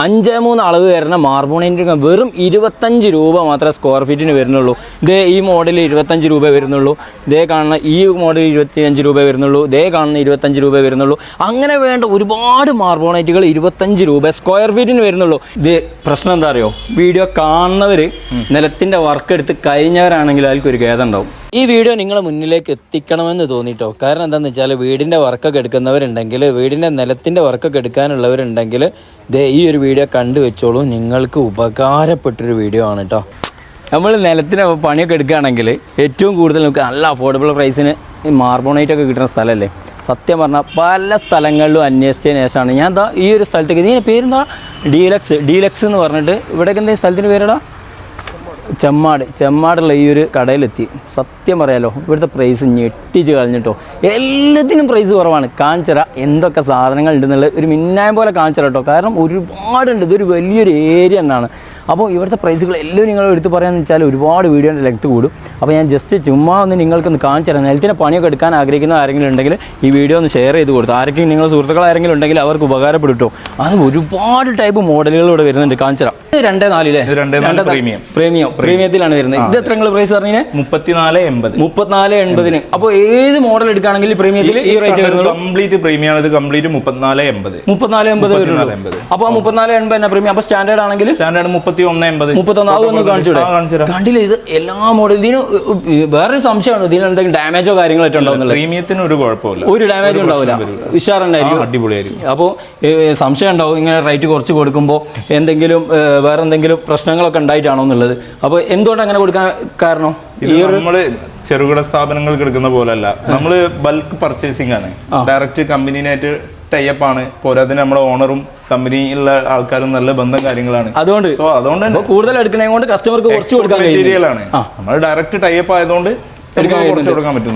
5.3 അളവ് വരുന്ന മാർബോണൈറ്റ് വെറും 25 രൂപ മാത്രമേ സ്ക്വയർ ഫീറ്റിന് വരുന്നുള്ളൂ. ഇതേ ഈ മോഡൽ 25 രൂപ വരുന്നുള്ളൂ. ഇതേ കാണുന്ന ഈ മോഡൽ 25 രൂപ വരുന്നുള്ളൂ. ഇതേ കാണുന്ന 25 രൂപ വരുന്നുള്ളൂ. അങ്ങനെ വേണ്ട ഒരുപാട് മാർബോണൈറ്റുകൾ 25 രൂപ സ്ക്വയർ ഫീറ്റിന് വരുന്നുള്ളൂ. ഇത് പ്രശ്നം എന്താ അറിയോ, വീഡിയോ കാണുന്നവർ നിലത്തിൻ്റെ വർക്ക് എടുത്ത് കഴിഞ്ഞവരാണെങ്കിൽ അവർക്കൊരു ഖേദം ഉണ്ടാവും. ഈ വീഡിയോ നിങ്ങളെ മുന്നിലേക്ക് എത്തിക്കണമെന്ന് തോന്നിയിട്ടോ. കാരണം എന്താണെന്ന് വെച്ചാൽ വീടിൻ്റെ വർക്കൊക്കെ എടുക്കുന്നവരുണ്ടെങ്കിൽ, വീടിൻ്റെ നിലത്തിൻ്റെ വർക്കൊക്കെ എടുക്കാനുള്ളവരുണ്ടെങ്കിൽ ഈ ഒരു വീഡിയോ കണ്ടു വെച്ചോളൂ. നിങ്ങൾക്ക് ഉപകാരപ്പെട്ടൊരു വീഡിയോ ആണ് കേട്ടോ. നമ്മൾ നിലത്തിന് പണിയൊക്കെ എടുക്കുകയാണെങ്കിൽ ഏറ്റവും കൂടുതൽ നമുക്ക് നല്ല അഫോർഡബിൾ പ്രൈസിന് ഈ മാർബോണൈറ്റൊക്കെ കിട്ടുന്ന സ്ഥലമല്ലേ. സത്യം പറഞ്ഞാൽ പല സ്ഥലങ്ങളിലും അന്വേഷിച്ചതിന് ശേഷമാണ് ഞാൻ എന്താ ഈ ഒരു സ്ഥലത്തേക്ക്. ഇതിൻ്റെ പേരെന്താ? ഡീലക്സ് എന്ന് പറഞ്ഞിട്ട്. ഇവിടേക്ക് എന്താ സ്ഥലത്തിന് പേരെടാ? ചെമ്മാടുള്ള ഈ ഒരു കടയിലെത്തി. സത്യം പറയാലോ, ഇവിടുത്തെ പ്രൈസ് ഞെട്ടിച്ച് കളഞ്ഞിട്ടോ. എല്ലാത്തിനും പ്രൈസ് കുറവാണ്. കാണിച്ചറ എന്തൊക്കെ സാധനങ്ങൾ ഉണ്ടെന്നുള്ളത് ഒരു മിന്നായം പോലെ കാണിച്ചറ കേട്ടോ. കാരണം ഒരുപാടുണ്ട്, ഇതൊരു വലിയൊരു ഏരിയ തന്നെയാണ്. അപ്പോൾ ഇവിടുത്തെ പ്രൈസുകൾ എല്ലാം നിങ്ങൾ എടുത്ത് പറയാമെന്ന് വെച്ചാൽ ഒരുപാട് വീഡിയോൻ്റെ ലെങ്ത് കൂടും. അപ്പോൾ ഞാൻ ജസ്റ്റ് ചുമ്മാ ഒന്ന് നിങ്ങൾക്കൊന്ന് കാണിച്ചു തരാം. നിലത്തിൻ്റെ പണിയൊക്കെ എടുക്കാൻ ആഗ്രഹിക്കുന്ന ആരെങ്കിലും ഉണ്ടെങ്കിൽ ഈ വീഡിയോ ഒന്ന് ഷെയർ ചെയ്ത് കൊടുത്തു. ആരെങ്കിലും നിങ്ങളുടെ സുഹൃത്തുക്കൾ ആരെങ്കിലും ഉണ്ടെങ്കിൽ അവർക്ക് ഉപകാരപ്പെടും കേട്ടോ. അത് ഒരുപാട് ടൈപ്പ് മോഡലുകൾ ഇവിടെ വരുന്നുണ്ട്. കാണിച്ചറാം. 2.4 പ്രീമിയത്തിലാണ് വരുന്നത്. ഇത് എത്ര നിങ്ങൾ പ്രൈസ് പറഞ്ഞേ? 34.80. അപ്പോൾ ഏത് മോഡൽ എടുക്കുകയാണെങ്കിൽ പ്രീമിയത്തിൽ ഈ റേറ്റ് വരുന്നത്? കംപ്ലീറ്റ് പ്രീമിയം ആണ്. ഇത് കംപ്ലീറ്റ് 34.80. 34.80. അപ്പോൾ 34.80 തന്നെ പ്രീമിയം. അപ്പോൾ സ്റ്റാൻഡേർഡ് ആണെങ്കിൽ സ്റ്റാൻഡേർഡ് 31. കണ്ടില്ല, ഇത് എല്ലാ മോഡലും. ഇതിന് വേറൊരു സംശയമാണ്, ഇതിന് എന്തെങ്കിലും ഡാമേജോ കാര്യങ്ങളോ ഉണ്ടാവുന്നത്? പ്രീമിയത്തിന് ഒരു കുഴപ്പമില്ല, ഒരു ഡാമേജ് ഉണ്ടാവില്ല, ഉഷാറുണ്ടായിരിക്കും, അടിപൊളിയായിരിക്കും. അപ്പോൾ സംശയം ഉണ്ടാവും ഇങ്ങനെ റേറ്റ് കുറച്ച് കൊടുക്കുമ്പോൾ എന്തെങ്കിലും വേറെ എന്തെങ്കിലും പ്രശ്നങ്ങളൊക്കെ ഉണ്ടായിട്ടാണോ എന്നുള്ളത്. അപ്പോൾ എന്തുകൊണ്ടാണ് അങ്ങനെ കൊടുക്കാൻ കാരണം? നമ്മള് ചെറുകിട സ്ഥാപനങ്ങൾക്ക് എടുക്കുന്ന പോലല്ല, നമ്മള് ബൾക്ക് പർച്ചേസിംഗ് ആണ്. ഡയറക്റ്റ് കമ്പനിയായിട്ട് ടൈപ്പ് ആണ്. പോരാതെ നമ്മുടെ ഓണറും കമ്പനിയിലുള്ള ആൾക്കാരും നല്ല ബന്ധം കാര്യങ്ങളാണ്. അതുകൊണ്ട് കൂടുതൽ എടുക്കണേ കൊണ്ട് കസ്റ്റമർക്ക് കുറച്ച് കൊടുക്കാൻ മെറ്റീരിയലാണ്. നമ്മൾ ഡയറക്റ്റ് ടൈപ്പ് ആയതുകൊണ്ട്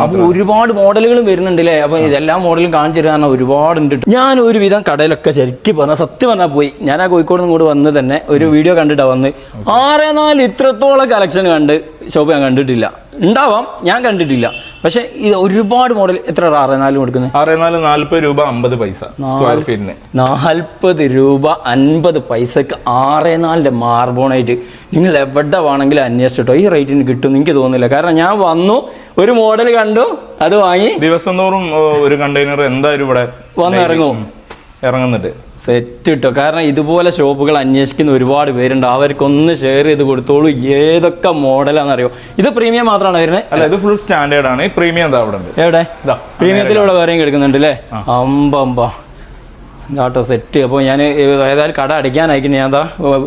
അപ്പൊ ഒരുപാട് മോഡലുകളും വരുന്നുണ്ട് അല്ലേ. അപ്പൊ ഇതെല്ലാ മോഡലും കാണിച്ചു തരാൻ ഒരുപാടുണ്ട്. ഞാൻ ഒരുവിധം കടയിലൊക്കെ ശരിക്കും പറഞ്ഞാൽ സത്യം പറഞ്ഞാൽ പോയി. ഞാൻ ആ കോഴിക്കോട് നിന്ന് കൂടെ വന്ന് തന്നെ ഒരു വീഡിയോ കണ്ടിട്ടാണ് വന്ന്. 6.4 ഇത്രത്തോളം കളക്ഷൻ കണ്ട് ഷോപ്പ് ഞാൻ കണ്ടിട്ടില്ല. ഉണ്ടാവാം, ഞാൻ കണ്ടിട്ടില്ല. പക്ഷെ ഇത് ഒരുപാട് മോഡൽ. എത്ര 6.4 കൊടുക്കുന്നത്? 6.4 40 രൂപ 50 പൈസ സ്ക്വയർ ഫീറ്റിന്. 40 രൂപ 50 പൈസക്ക് 6.4 മാർബോണൈറ്റ് നിങ്ങൾ എവിടെ വേണമെങ്കിലും അന്വേഷിച്ചിട്ടോ. ഈ റേറ്റിന് കിട്ടും എനിക്ക് തോന്നുന്നില്ല. കാരണം ഞാൻ വന്നു, ഒരു മോഡൽ കണ്ടു, അത് വാങ്ങി. ദിവസം തോറും ഒരു കണ്ടെയ്നർ എന്തായാലും ഇവിടെ വന്ന് ഇറങ്ങുന്നുണ്ട്. സെറ്റ് കിട്ടോ. കാരണം ഇതുപോലെ ഷോപ്പുകൾ അന്വേഷിക്കുന്ന ഒരുപാട് പേരുണ്ട്. അവർക്കൊന്ന് ഷെയർ ചെയ്ത് കൊടുത്തോളൂ. ഏതൊക്കെ മോഡലാണെന്നറിയോ. ഇത് പ്രീമിയം മാത്രമാണ് വരുന്നത്? അല്ല, ഇത് ഫുൾ സ്റ്റാൻഡേർഡ് ആണ്. പ്രീമിയം എന്താ അവിടെ ഉണ്ട്? എവിടെ? പ്രീമിയത്തിലൂടെ വേറെയും കിടക്കുന്നുണ്ട് അല്ലേ? കേട്ടോ സെറ്റ്. അപ്പോൾ ഞാൻ ഏതായാലും കട അടിക്കാനായിരിക്കും. ഞാൻ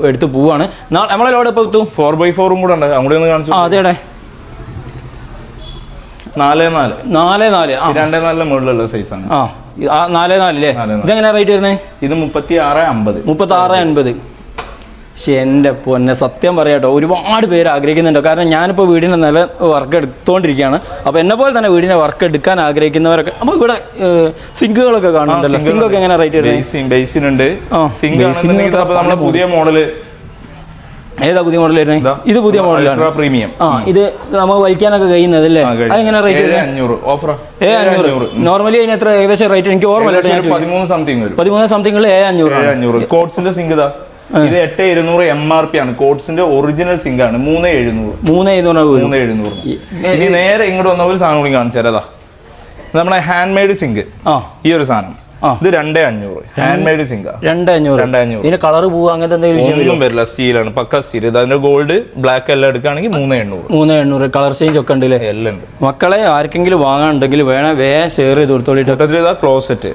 എടുത്ത് പോവാണ്. നമ്മളെ ലോഡ് ഇപ്പോൾ എത്തും. 4x4 കൂടെ ഉണ്ട്. അങ്ങോട്ട് ഒന്ന് കാണിച്ചു. അതെവിടെ? 4.4 2.4 മുകളിലുള്ള സൈസാണ്. 4.4 അല്ലേ? ഇതെങ്ങനെ റേറ്റ് വരുന്നത്? ഇത് 36.50. 36.50. പക്ഷെ എൻ്റെ പൊന്നെ സത്യം പറയാട്ടോ, ഒരുപാട് പേര് ആഗ്രഹിക്കുന്നുണ്ടോ. കാരണം ഞാനിപ്പോൾ വീടിൻ്റെ നില വർക്ക് എടുത്തുകൊണ്ടിരിക്കുകയാണ്. അപ്പോൾ എന്നെ പോലെ തന്നെ വീടിൻ്റെ വർക്ക് എടുക്കാൻ ആഗ്രഹിക്കുന്നവരൊക്കെ. അപ്പോൾ ഇവിടെ സിങ്കുകളൊക്കെ കാണുന്നുണ്ടല്ലോ. സിങ്കൊക്കെ എങ്ങനെ റേറ്റ് വരുന്നത്? ബേസിനുണ്ട്, സിങ്ക് നമ്മുടെ പുതിയ മോഡല്. ഏതാ പുതിയ മോഡൽ വരുന്നത്? ഇത് പുതിയ മോഡലാണ്, പ്രീമിയം. ഇത് നമ്മൾ വലിക്കാനൊക്കെ കഴിയുന്നത് അല്ലേ? അതെങ്ങനെ റേറ്റ്? 500. നോർമലി അതിന് എത്ര ഏകദേശം റേറ്റ് എനിക്ക് ഓർമ്മയില്ല. 13 സംതിങ്. 13 സംതിങ് 700. കോട്സിന്റെ സിങ്ക് ഇതാ, ഇത് 8200 MRP ആണ്. കോട്സിന്റെ ഒറിജിനൽ സിങ്ക് ആണ്. 3700. ഇനി നേരെ ഇങ്ങോട്ട് വന്ന ഒരു സാധനം കൂടി കാണിച്ചു തരാം. നമ്മളെ ഹാൻഡ് മെയ്ഡ് സിങ്ക്. ഈ ഒരു സാധനം ഇത് 2500 ഹാൻഡ് മെയ്ഡ് സിങ്ക്. 2500. ഇതിന്റെ കളർ പോവുക അങ്ങനത്തെ എന്തെങ്കിലും വരില്ല. സ്റ്റീലാണ്, പക്ക സ്റ്റീൽ. അതിന്റെ ഗോൾഡ് ബ്ലാക്ക് എല്ലാം എടുക്കുകയാണെങ്കിൽ 3800. കളർ ചേഞ്ച് ഒക്കെ ഉണ്ട്. എല്ലാം ഉണ്ട്. മക്കളെ ആർക്കെങ്കിലും വാങ്ങാനുണ്ടെങ്കിൽ വേണം വേഗം ഷെയർ ചെയ്ത് കൊടുത്തോളിട്ട്. ക്ലോസറ്റ്,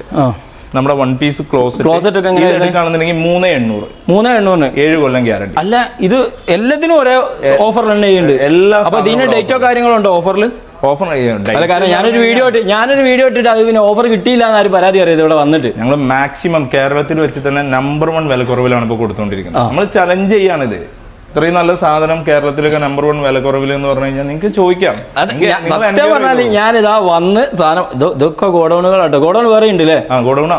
നമ്മുടെ 1 പീസ് ക്ലോസറ്റ് ഒക്കെ എടുക്കുകയാണെന്നുണ്ടെങ്കിൽ 3800. 7 കൊല്ലം ഗ്യാരണ്ടി. അല്ല, ഇത് എല്ലാത്തിനും ഒരേ ഓഫർ തന്നെ ചെയ്യുന്നുണ്ട്. എല്ലാ അപ്പൊ ഇതിന്റെ ഡേറ്റോ കാര്യങ്ങളുണ്ടോ ഓഫറിൽ? ഓഫർ അല്ല, കാരണം ഞാനൊരു വീഡിയോ ഇട്ടിട്ട് അത് പിന്നെ ഓഫർ കിട്ടിയില്ല എന്നാരും പരാതി അറിയാം ഇവിടെ വന്നിട്ട്. ഞങ്ങൾ മാക്സിമം കേരളത്തിൽ വെച്ച് തന്നെ നമ്പർ 1 വില കുറവിലാണ് ഇപ്പോൾ കൊടുത്തുകൊണ്ടിരിക്കുന്നത്. നമ്മൾ ചലഞ്ച് ചെയ്യാണിത്. ഇത്രയും നല്ല സാധനം കേരളത്തിലൊക്കെ നമ്പർ 1 വില കുറവിൽ എന്ന് പറഞ്ഞു കഴിഞ്ഞാൽ നിങ്ങൾക്ക് ചോദിക്കാം. സത്യം പറഞ്ഞാൽ ഞാനിതാ വന്ന് സാധനം ഇതൊക്കെ ഗോഡൌണുകളാട്ടോ. ഗോഡൌൺ വേറെ ഉണ്ട് അല്ലേ? ഗോഡൌൺ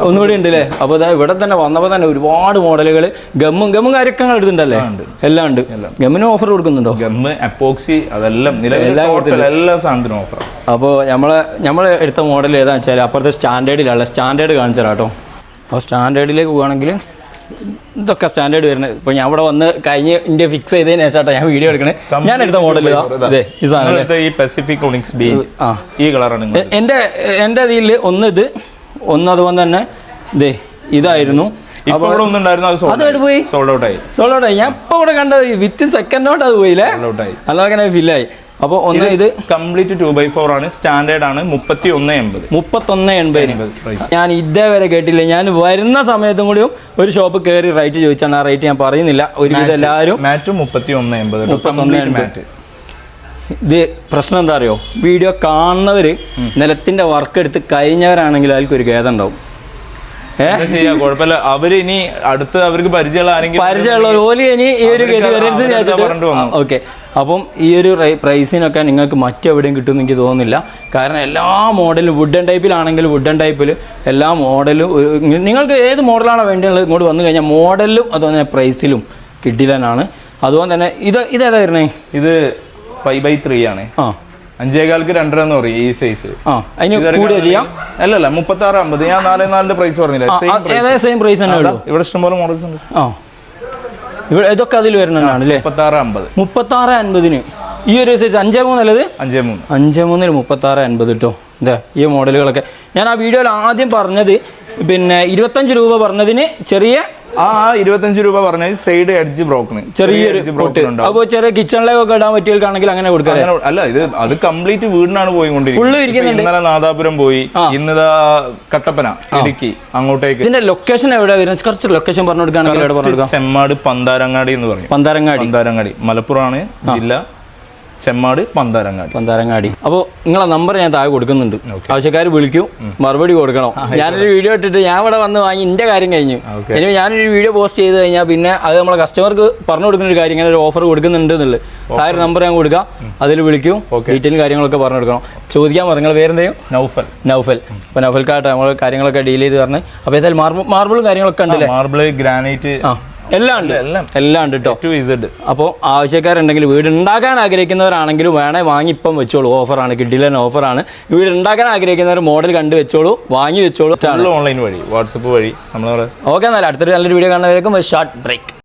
ഒന്നുകൂടി ഉണ്ട് അല്ലേ? അപ്പോൾ ഇതാ ഇവിടെ തന്നെ വന്നപ്പോൾ തന്നെ ഒരുപാട് മോഡലുകൾ. ഗമ്മും കാര്യമൊക്കെ എടുത്തിട്ടുണ്ടല്ലേ? എല്ലാം ഉണ്ട്. ഗമ്മിനും ഓഫർ കൊടുക്കുന്നുണ്ടോ? ഗമ്മ്, എപ്പോക്സി, അതെല്ലാം എല്ലാ സാധനത്തിനും ഓഫർ. അപ്പോൾ നമ്മൾ എടുത്ത മോഡൽ ഏതാണെന്ന് വെച്ചാൽ അപ്പുറത്തെ സ്റ്റാൻഡേർഡിലുള്ള സ്റ്റാൻഡേർഡ് കാണിച്ചു തരാം കേട്ടോ. അപ്പോൾ സ്റ്റാൻഡേർഡിലേക്ക് പോവുകയാണെങ്കിൽ ഇതൊക്കെ സ്റ്റാൻഡേർഡ് വരുന്നത്. ഇപ്പോൾ ഞാൻ ഇവിടെ വന്ന് കഴിഞ്ഞ് ഇന്ത്യ ഫിക്സ് ചെയ്തതിന് ശേഷം ഞാൻ വീഡിയോ എടുക്കണേ. ഞാൻ എടുത്ത മോഡൽ ഇതേ ഈ സാധനം ഈ പസഫിക് ഒണിക്സ് ബീച്ച് ഈ കളറാണ് എൻ്റെ ഇതിൽ ഒന്ന് ഇത് ഒന്ന് അതുപോലെ തന്നെ ഇതേ ഇതായിരുന്നു. ഇപ്പോൾ ഇവിടെ ഒന്നുണ്ടായിരുന്നു, അത് പോയി സോൾഡ് ഔട്ട് ആയി. ഞാൻ ഇപ്പോൾ ഇവിടെ കണ്ടത് വിത്ത് സെക്കൻഡോട്ട് അത് പോയില്ലേ, അല്ലാതെ ഫില്ലായി. അപ്പോൾ ഒന്ന് ഇത് കംപ്ലീറ്റ് 2x4 ആണ്, സ്റ്റാൻഡേർഡ് ആണ്. 3180. ഞാൻ ഇതേവരെ കേട്ടില്ല. ഞാൻ വരുന്ന സമയത്തും കൂടിയും ഒരു ഷോപ്പ് കയറി റേറ്റ് ചോദിച്ചാണ്. ആ റേറ്റ് ഞാൻ പറയുന്നില്ല. ഒരുവിധം എല്ലാവരും മാറ്റും 3180. ഇത് പ്രശ്നം എന്താ അറിയോ, വീഡിയോ കാണുന്നവര് നിലത്തിന്റെ വർക്ക് എടുത്ത് കഴിഞ്ഞവരാണെങ്കിൽ അതിൽക്ക് ഒരു ഖേദം ഉണ്ടാവും. ചെയ്യാം, കുഴപ്പമില്ല. അവര് ഇനി അടുത്ത് അവർക്ക് പരിചയമുള്ള ഓലി ഇനി ഈ ഒരു ഗതി വരരുത്. ഓക്കെ, അപ്പം ഈ ഒരു പ്രൈസിനൊക്കെ നിങ്ങൾക്ക് മറ്റെവിടെയും കിട്ടുമെന്ന് എനിക്ക് തോന്നുന്നില്ല. കാരണം എല്ലാ മോഡലും വുഡൻ ടൈപ്പിലാണെങ്കിൽ വുഡൻ ടൈപ്പിൽ എല്ലാ മോഡലും നിങ്ങൾക്ക് ഏത് മോഡലാണോ വേണ്ടിയുള്ളത് ഇങ്ങോട്ട് വന്നു കഴിഞ്ഞാൽ മോഡലിലും അതുപോലെ തന്നെ പ്രൈസിലും കിട്ടില്ലാനാണ്. അതുപോലെ തന്നെ ഇതേതാ വരുന്നേ? ഇത് 5x3 ആണ്. 5.25 2.5 എന്ന് പറയും ഈ സൈസ്. ചെയ്യാം. അല്ലല്ല 36.50. ഞാൻ 4.4 പ്രൈസ് പറഞ്ഞില്ല, സെയിം പ്രൈസ് തന്നെ ഉള്ളൂ. ഇവിടെ ഇഷ്ടംപോലെ മോഡൽസ് ഉണ്ട്. ഇവിടെ ഇതൊക്കെ അതിൽ വരുന്നതാണ് അല്ലേ? 36.50 ഈ ഒരു സൈസ് 5.3 അല്ലത്? 5.3 36.50 കേട്ടോ. ഇതാ ഈ മോഡലുകളൊക്കെ ഞാൻ ആ വീഡിയോയിൽ ആദ്യം പറഞ്ഞത് പിന്നെ 25 രൂപ പറഞ്ഞതിന് ചെറിയ 25 രൂപ പറഞ്ഞത് സൈഡ് എഡ്ജ് ബ്രോക്കൺ, ചെറിയൊരു അപ്പോൾ ചെറിയ കിച്ചണിലേക്കൊക്കെ ഇടാൻ പറ്റിയവർക്കാണെങ്കിൽ അങ്ങനെ കൊടുക്കാം. അല്ല, അത് കംപ്ലീറ്റ് വീടിനാണ് പോയിക്കൊണ്ടിരിക്കുന്നത്. ഇന്നലെ നാദാപുരം പോയി, ഇന്നതാ കട്ടപ്പന, ഇടുക്കി, അങ്ങോട്ടേക്ക്. ഇതിന്റെ ലൊക്കേഷൻ എവിടെ വരുന്നത്? കുറച്ച് ലൊക്കേഷൻ പറഞ്ഞു കൊടുക്കുകയാണെങ്കിൽ ചെമ്മാട് പന്താരങ്ങാടി എന്ന് പറയും. പന്താരങ്ങാടി മലപ്പുറമാണ് ജില്ല. ചെമ്മാട് പന്താരങ്ങാടി. അപ്പോൾ നിങ്ങളെ നമ്പർ ഞാൻ താഴെ കൊടുക്കുന്നുണ്ട്. ആവശ്യക്കാർ വിളിക്കും, മറുപടി കൊടുക്കണം. ഞാനൊരു വീഡിയോ ഇട്ടിട്ട് ഞാൻ ഇവിടെ വന്ന് വാങ്ങി എൻ്റെ കാര്യം കഴിഞ്ഞു. ഇനി ഞാനൊരു വീഡിയോ പോസ്റ്റ് ചെയ്ത് കഴിഞ്ഞാൽ പിന്നെ അത് നമ്മളെ കസ്റ്റമർക്ക് പറഞ്ഞു കൊടുക്കുന്ന ഒരു കാര്യം, ഇങ്ങനെ ഒരു ഓഫർ കൊടുക്കുന്നുണ്ട് എന്നുള്ളത്. താഴെ നമ്പർ ഞാൻ കൊടുക്കാം, അതിൽ വിളിക്കും, ഡീറ്റെയിലും കാര്യങ്ങളൊക്കെ പറഞ്ഞു കൊടുക്കണം. ചോദിക്കാൻ പറഞ്ഞു. നിങ്ങൾ പേരെന്തെയും? നൗഫൽ. അപ്പോൾ നൗഫൽക്കാട്ടെ നമ്മൾ കാര്യങ്ങളൊക്കെ ഡീൽ ചെയ്ത് പറഞ്ഞ്. അപ്പോൾ ഏതായാലും മാർബിളും കാര്യങ്ങളൊക്കെ ഉണ്ടല്ലേ? മാർബിൾ, ഗ്രാനൈറ്റ് എല്ലാം ഉണ്ട് കേട്ടോ. അപ്പോൾ ആവശ്യക്കാരുണ്ടെങ്കിൽ വീട് ഉണ്ടാക്കാൻ ആഗ്രഹിക്കുന്നവരാണെങ്കിലും വേണേ വാങ്ങി ഇപ്പം വെച്ചോളൂ. ഓഫറാണ്, കിഡിലൻ ഓഫറാണ്. വീട് ഉണ്ടാക്കാൻ ആഗ്രഹിക്കുന്നവർ മോഡൽ കണ്ടു വെച്ചോളൂ, വാങ്ങി വെച്ചോളൂ. ഓൺലൈൻ വഴി, വാട്സപ്പ് വഴി. ഓക്കെ, എന്നാൽ അടുത്തൊരു നല്ലൊരു വീഡിയോ കാണുന്നവരേക്കും ഷോർട്ട് ബ്രേക്ക്.